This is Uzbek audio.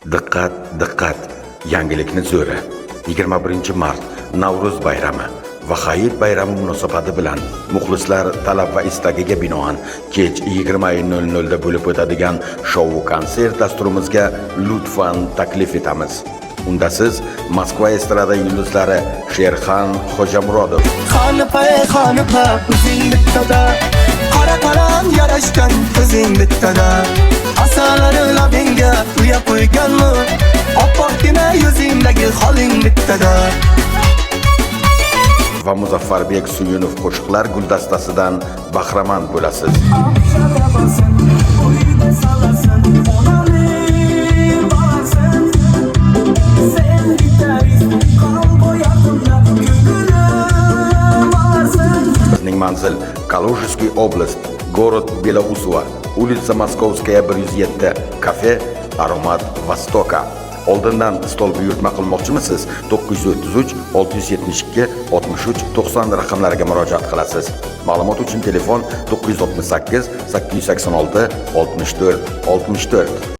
Diqqat, diqqat! Yangilikni zo'ri. 21-mart Navro'z bayrami va Hayit bayrami munosabati bilan muxlislar talab va istagiga binoan kech 20:00 da bo'lib o'tadigan shou-konsert dasturimizga lutfan taklif etamiz. Unda siz Moskva estrada yulduzlari Sherxan Xo'jamurodov, Xonipa o'zing bittada, qora yarashgan o'zing bittada, asalari labingga uya qo'yganmi, oppoqqina yuzingdagi holing bittada va Muzaffarbek Suyunov qo'shiqlar guldastasidan bahramand bo'lasiz. Bizning manzil Kaluzhskiy oblast, город Белоусово, улица Moskovskaya 107, kafe Aromat Vostoka. Oldindan stol buyurtma qilmoqchimisiz? 933 672 63 90 raqamlariga murojaat qilasiz. Ma'lumot uchun telefon 968 886 64 64.